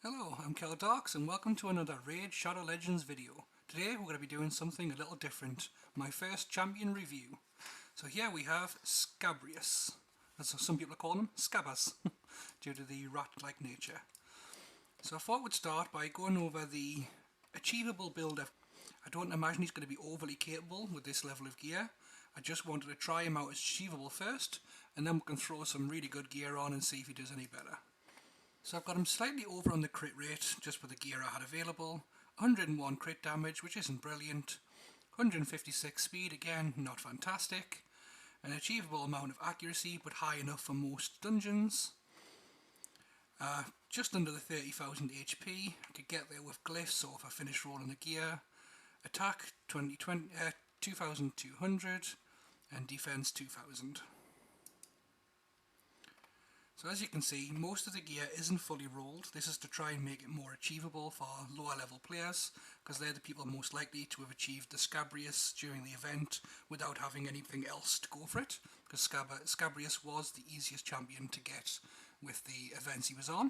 Hello, I'm Keldarks and welcome to another Raid Shadow Legends video. Today we're going to be doing something a little different, my first champion review. So here we have Scabrius, as some people call him, Scabbers, due to the rat-like nature. So I thought we'd start by going over the achievable build. I don't imagine he's going to be overly capable with this level of gear. I just wanted to try him out as achievable first, and then we can throw some really good gear on and see if he does any better. So I've got him slightly over on the crit rate, just with the gear I had available. 101 crit damage, which isn't brilliant. 156 speed, again, not fantastic. An achievable amount of accuracy, but high enough for most dungeons. Just under the 30,000 HP. I could get there with glyphs, so if I finish rolling the gear. Attack 2,200 and defense 2,000. So as you can see, most of the gear isn't fully rolled. This is to try and make it more achievable for lower level players, because they're the people most likely to have achieved the Scabrius during the event without having anything else to go for it, because Scabrius was the easiest champion to get with the events he was on.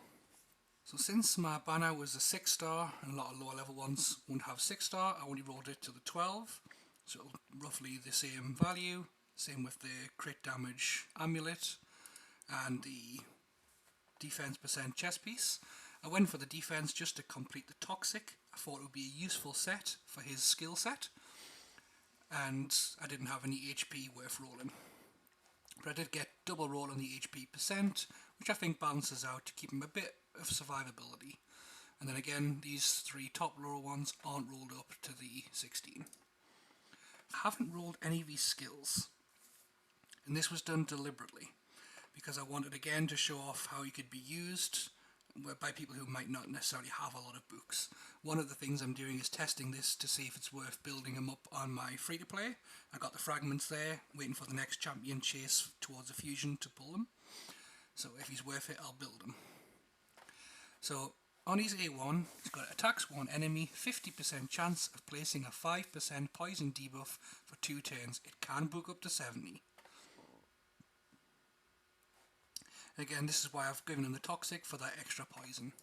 So since my banner was a 6-star, and a lot of lower level ones won't have 6-star, I only rolled it to the 12, so roughly the same value. Same with the crit damage amulet and the defense percent chest piece. I went for the defense just to complete the toxic. I thought it would be a useful set for his skill set, and I didn't have any HP worth rolling. But I did get double roll on the HP percent, which I think balances out to keep him a bit of survivability. And then again, these three top row ones aren't rolled up to the 16. I haven't rolled any of these skills, and this was done deliberately, because I wanted again to show off how he could be used by people who might not necessarily have a lot of books. One of the things I'm doing is testing this to see if it's worth building him up on my free-to-play. I got the fragments there, waiting for the next champion chase towards a fusion to pull them. So if he's worth it, I'll build him. So on his A1, he's got attacks one enemy, 50% chance of placing a 5% poison debuff for 2 turns. It can book up to 70. Again, this is why I've given him the toxic, for that extra poison.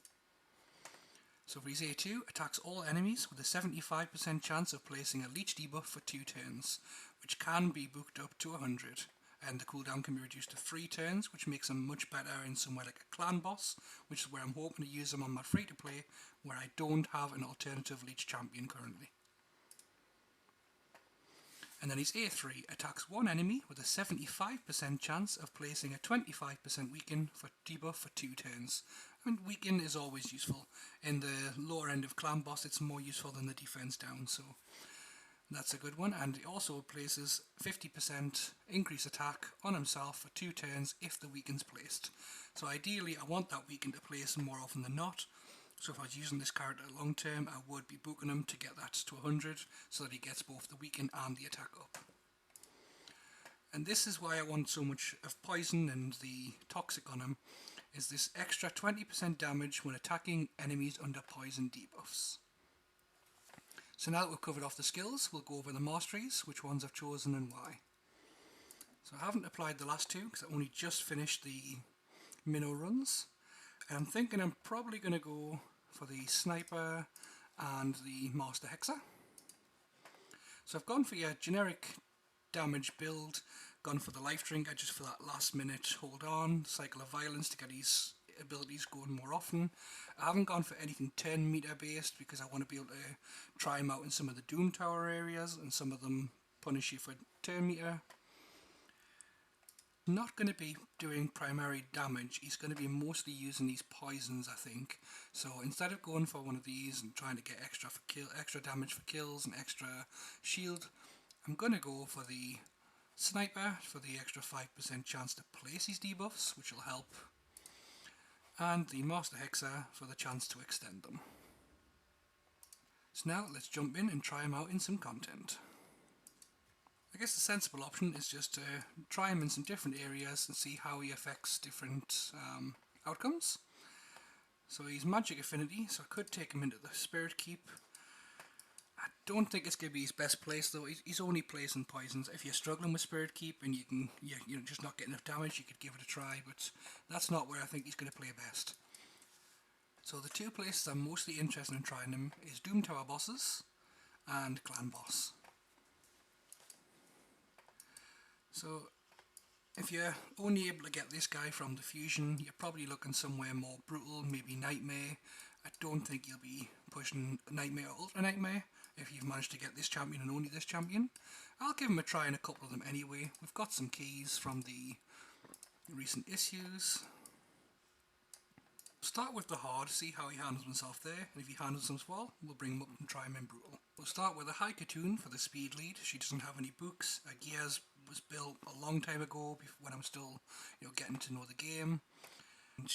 So for his A2, attacks all enemies with a 75% chance of placing a leech debuff for 2 turns, which can be booked up to 100. And the cooldown can be reduced to 3 turns, which makes him much better in somewhere like a clan boss, which is where I'm hoping to use him on my free-to-play, where I don't have an alternative leech champion currently. And then his A3 attacks one enemy with a 75% chance of placing a 25% weaken for debuff for 2 turns. I mean, weaken is always useful. In the lower end of clan boss, it's more useful than the defense down, so that's a good one. And he also places 50% increase attack on himself for 2 turns if the weaken's placed. So ideally, I want that weaken to place more often than not. So if I was using this character long term, I would be booking him to get that to 100, so that he gets both the weaken and the attack up. And this is why I want so much of poison and the toxic on him, is this extra 20% damage when attacking enemies under poison debuffs. So now that we've covered off the skills, we'll go over the masteries, which ones I've chosen and why. So I haven't applied the last two, because I only just finished the minnow runs. And I'm thinking I'm probably going to go for the sniper and the master hexer. So I've gone for your generic damage build, gone for the life drink, just for that last minute hold on, cycle of violence to get his abilities going more often. I haven't gone for anything 10 meter based, because I want to be able to try him out in some of the Doom Tower areas, and some of them punish you for 10 meter. Not going to be doing primary damage, he's going to be mostly using these poisons, I think. So instead of going for one of these and trying to get extra damage for kills and extra shield, I'm going to go for the sniper for the extra 5% chance to place his debuffs, which will help, and the master hexer for the chance to extend them. So now let's jump in and try him out in some content. I guess the sensible option is just to try him in some different areas and see how he affects different outcomes. So he's magic affinity, so I could take him into the spirit keep. I don't think it's going to be his best place though. He's only placing poisons. If you're struggling with spirit keep and you're just not getting enough damage, you could give it a try, but that's not where I think he's going to play best. So the two places I'm mostly interested in trying them is Doom Tower bosses and Clan Boss. So if you're only able to get this guy from the fusion, you're probably looking somewhere more brutal, maybe Nightmare. I don't think you'll be pushing Nightmare or Ultra Nightmare if you've managed to get this champion and only this champion. I'll give him a try in a couple of them anyway. We've got some keys from the recent issues. Start with the hard, see how he handles himself there, and if he handles himself well, we'll bring him up and try him in brutal. We'll start with a high Katoon for the speed lead. She doesn't have any books. Gears was built a long time ago when I'm still, getting to know the game. And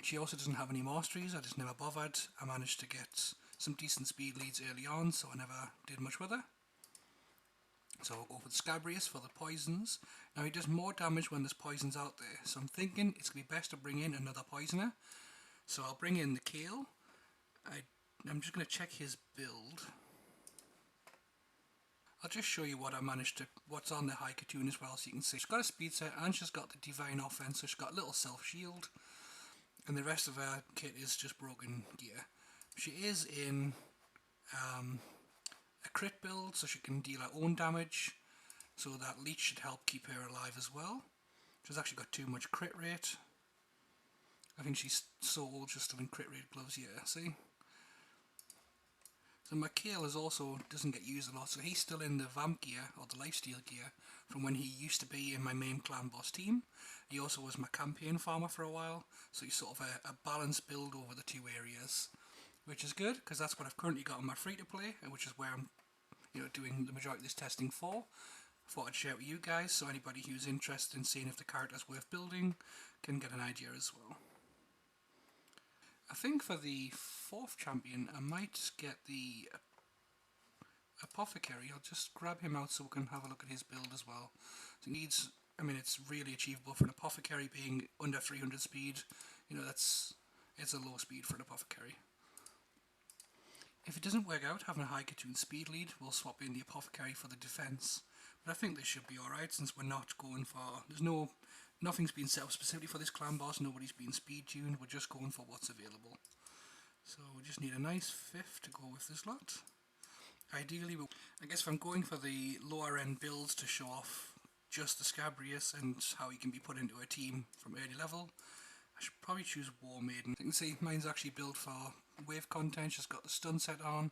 she also doesn't have any masteries. I just never bothered. I managed to get some decent speed leads early on, so I never did much with her. So I'll go for the Scabrius for the poisons. Now he does more damage when there's poisons out there, so I'm thinking it's going to be best to bring in another poisoner. So I'll bring in the Kale. I'm just going to check his build. I'll just show you what's on the high Katoon as well, so you can see. She's got a speed set and she's got the divine offense, so she's got a little self shield. And the rest of her kit is just broken gear. She is in a crit build, so she can deal her own damage, so that leech should help keep her alive as well. She's actually got too much crit rate. I think she's so old she's still in crit rate gloves, yeah, see? So my Kale doesn't get used a lot, so he's still in the vamp gear, or the lifesteal gear, from when he used to be in my main clan boss team. He also was my campaign farmer for a while, so he's sort of a balanced build over the two areas, which is good, because that's what I've currently got on my free-to-play, which is where I'm doing the majority of this testing for. I thought I'd share it with you guys, so anybody who's interested in seeing if the character's worth building can get an idea as well. I think for the 4th champion I might get the Apothecary. I'll just grab him out so we can have a look at his build as well. So it's really achievable for an Apothecary being under 300 speed. It's a low speed for an Apothecary. If it doesn't work out having a high Katoon speed lead, we'll swap in the Apothecary for the defense. But I think this should be alright, since we're not going for... Nothing's been set up specifically for this clan boss, nobody's been speed tuned, we're just going for what's available. So we just need a nice 5th to go with this lot. Ideally, I guess if I'm going for the lower end builds to show off just the Scabrius and how he can be put into a team from early level, I should probably choose War Maiden. You can see mine's actually built for wave content. She's got the stun set on,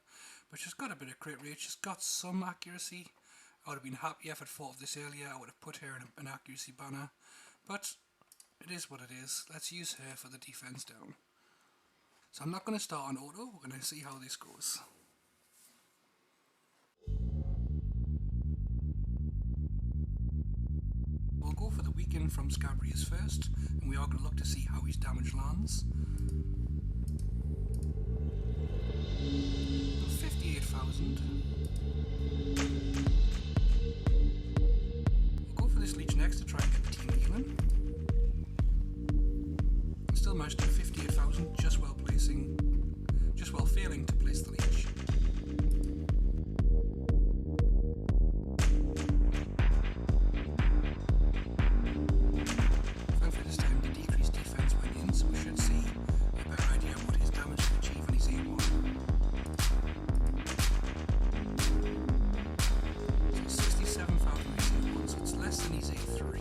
but she's got a bit of crit rate. She's got some accuracy. I would have been happier if I'd thought of this earlier. I would have put her in an accuracy banner, but it is what it is. Let's use her for the defense down. So I'm not going to start on auto. We're going to see how this goes. We'll go for the weaken from Scabrius first, and we are going to look to see how his damage lands. 58,000. We'll go for this leech next to try and get the team healing. Still managed to 58,000, just while failing to place the leech. Thankfully this time the decreased defense went in, so we should see a better idea of what his damage can achieve when he's A1. So 67,000 when he's A1, so it's less than his A3.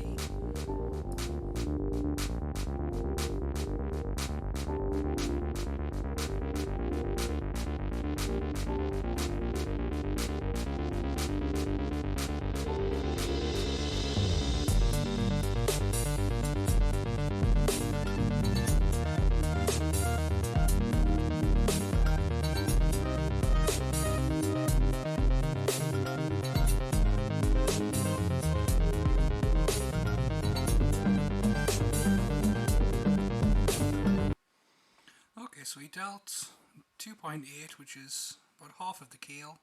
So he dealt 2.8, which is about half of the Kale,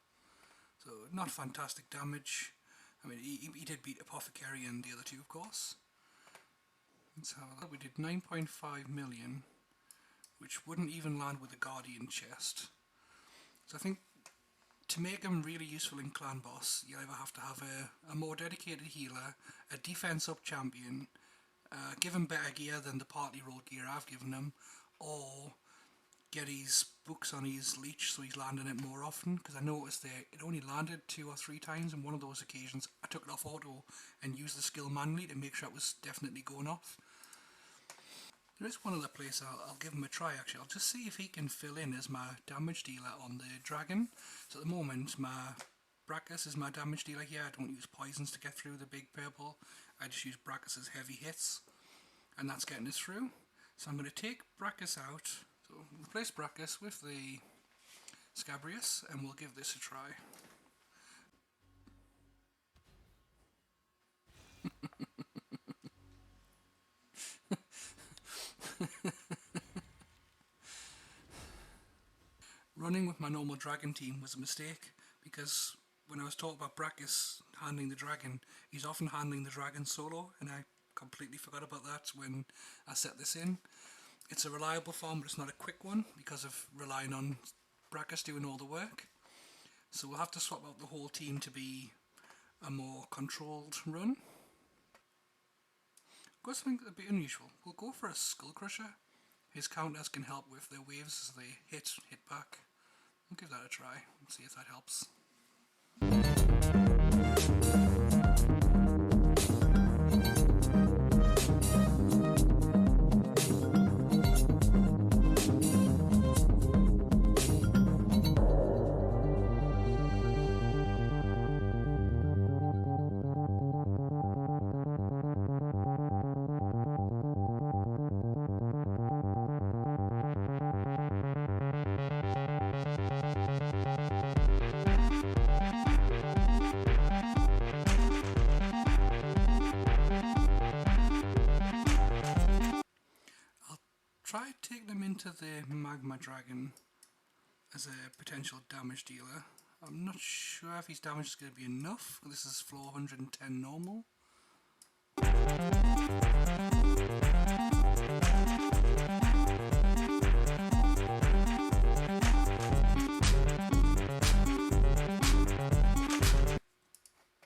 so not fantastic damage. I mean, he did beat Apothecary and the other two, of course. Let's have a look. We did 9.5 million, which wouldn't even land with the Guardian chest. So I think to make him really useful in Clan Boss, you either have to have a more dedicated healer, a defense up champion, give him better gear than the party rolled gear I've given him, or get his books on his leech so he's landing it more often, because I noticed that it only landed 2 or 3 times, and one of those occasions I took it off auto and used the skill manually to make sure it was definitely going off. There is one other place I'll give him a try actually. I'll just see if he can fill in as my damage dealer on the dragon. So at the moment my Brachus is my damage dealer here. I don't use poisons to get through the big purple. I just use Brachus's heavy hits, and that's getting us through. So I'm going to take Brachus out. So replace Brachus with the Scabrius, and we'll give this a try. Running with my normal dragon team was a mistake, because when I was talking about Brachus handling the dragon, he's often handling the dragon solo, and I completely forgot about that when I set this in. It's a reliable farm, but it's not a quick one because of relying on Brachus doing all the work. So we'll have to swap out the whole team to be a more controlled run. Got something a bit unusual. We'll go for a Skull Crusher. His counters can help with their waves as they hit back. We'll give that a try and see if that helps. Try taking them into the Magma Dragon as a potential damage dealer. I'm not sure if his damage is going to be enough. This is floor 110 normal.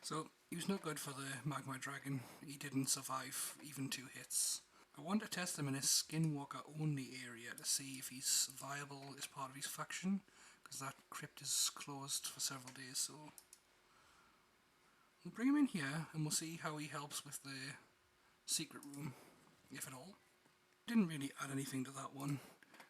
So he was no good for the Magma Dragon. He didn't survive even 2 hits. I want to test him in a Skinwalker only area to see if he's viable as part of his faction, because that crypt is closed for several days. So we'll bring him in here and we'll see how he helps with the secret room, if at all. Didn't really add anything to that one.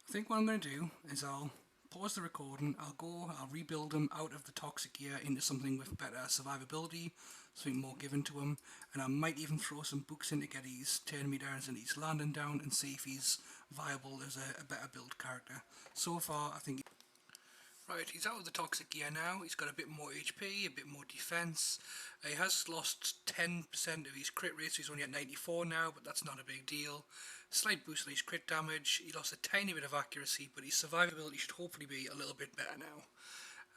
I think what I'm going to do is I'll pause the recording, I'll rebuild him out of the toxic gear into something with better survivability, something more given to him, and I might even throw some books in to get his turn meters and his landing down and see if he's viable as a better build character. So far I think... Right, he's out of the toxic gear now. He's got a bit more HP, a bit more defense. He has lost 10% of his crit rate, so he's only at 94 now, but that's not a big deal. Slight boost on his crit damage. He lost a tiny bit of accuracy, but his survivability should hopefully be a little bit better now.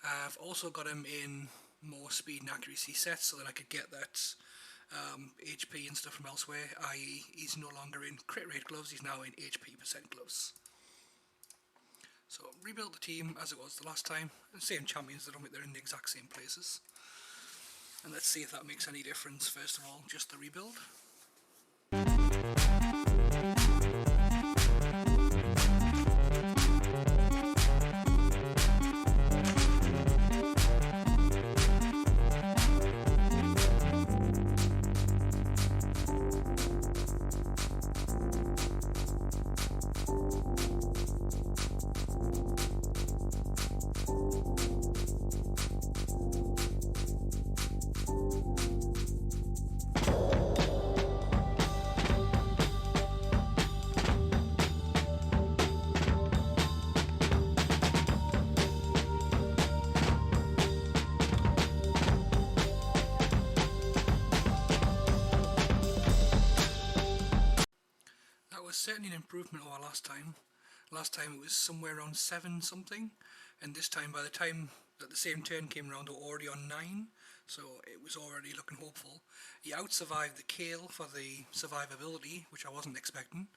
I've also got him in more speed and accuracy sets so that I could get that HP and stuff from elsewhere, i.e. he's no longer in crit rate gloves, he's now in HP % gloves. So rebuild the team as it was the last time. Same champions, they're in the exact same places. And let's see if that makes any difference. First of all, just the rebuild. Was certainly an improvement over last time. Last time it was somewhere around 7 something, and this time by the time that the same turn came around, they were already on 9, so it was already looking hopeful. He out-survived the Kale for the survivability, which I wasn't expecting,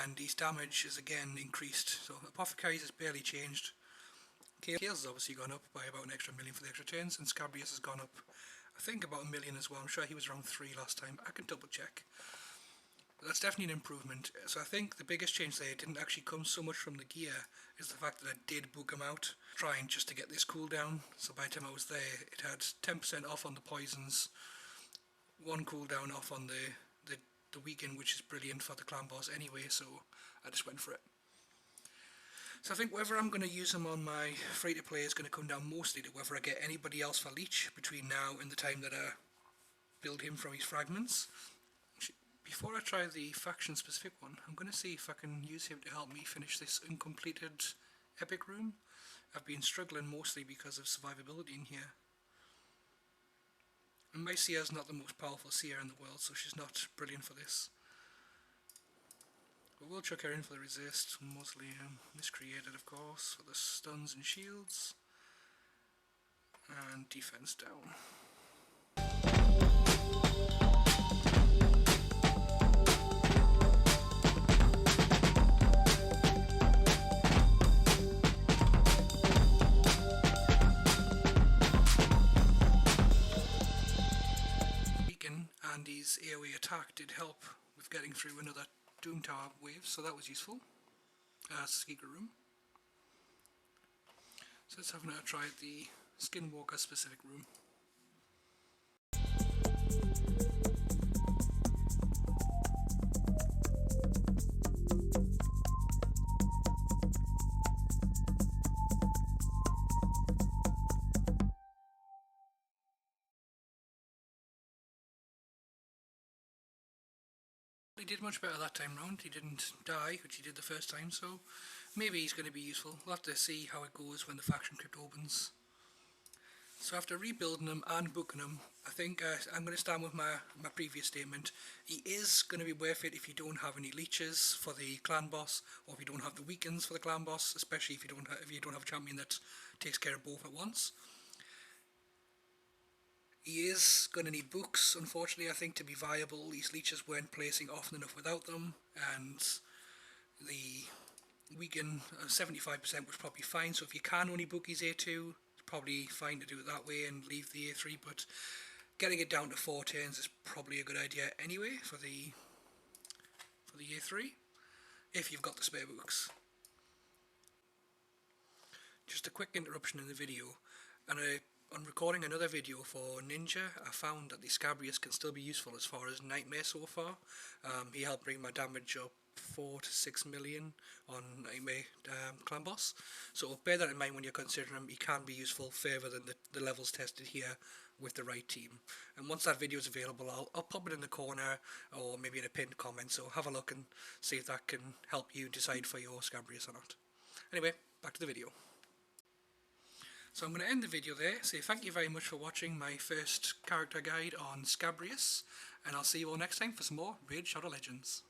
and his damage is again increased, so Apothecaries has barely changed. Kale's has obviously gone up by about an extra million for the extra turns, and Scabrius has gone up I think about 1 million as well. I'm sure he was around 3 last time. I can double check. That's definitely an improvement. So I think the biggest change there didn't actually come so much from the gear, is the fact that I did book them out, trying just to get this cooldown. So by the time I was there, it had 10% off on the poisons, one cooldown off on the weekend, which is brilliant for the clan boss anyway, so I just went for it. So I think whether I'm going to use him on my free-to-play is going to come down mostly to whether I get anybody else for Leech between now and the time that I build him from his fragments. Before I try the faction-specific one, I'm going to see if I can use him to help me finish this uncompleted epic room. I've been struggling mostly because of survivability in here. And my seer is not the most powerful seer in the world, so she's not brilliant for this. But we'll chuck her in for the resist, mostly miscreated of course, for the stuns and shields. And defense down. And his AoE attack did help with getting through another Doom Tower wave, so that was useful. Secret room. So let's have now try the Skinwalker specific room. He did much better that time round. He didn't die, which he did the first time, so maybe he's going to be useful. We'll have to see how it goes when the faction crypt opens. So after rebuilding him and booking him, I think I'm going to stand with my previous statement. He is going to be worth it if you don't have any leeches for the clan boss, or if you don't have the weekends for the clan boss, especially if you don't have a champion that takes care of both at once. He is going to need books, unfortunately, I think, to be viable. These leeches weren't placing often enough without them, and the weekend 75% was probably fine, so if you can only book his A2, it's probably fine to do it that way and leave the A3, but getting it down to 4 turns is probably a good idea anyway for the A3, if you've got the spare books. Just a quick interruption in the video, and on recording another video for Ninja, I found that the Scabrius can still be useful as far as Nightmare so far. He helped bring my damage up 4 to 6 million on Nightmare clan boss. So bear that in mind when you're considering him. He can be useful further than the levels tested here with the right team. And once that video is available, I'll pop it in the corner or maybe in a pinned comment, so have a look and see if that can help you decide for your Scabrius or not. Anyway, back to the video. So I'm going to end the video there, say thank you very much for watching my first character guide on Scabrius, and I'll see you all next time for some more Raid Shadow Legends.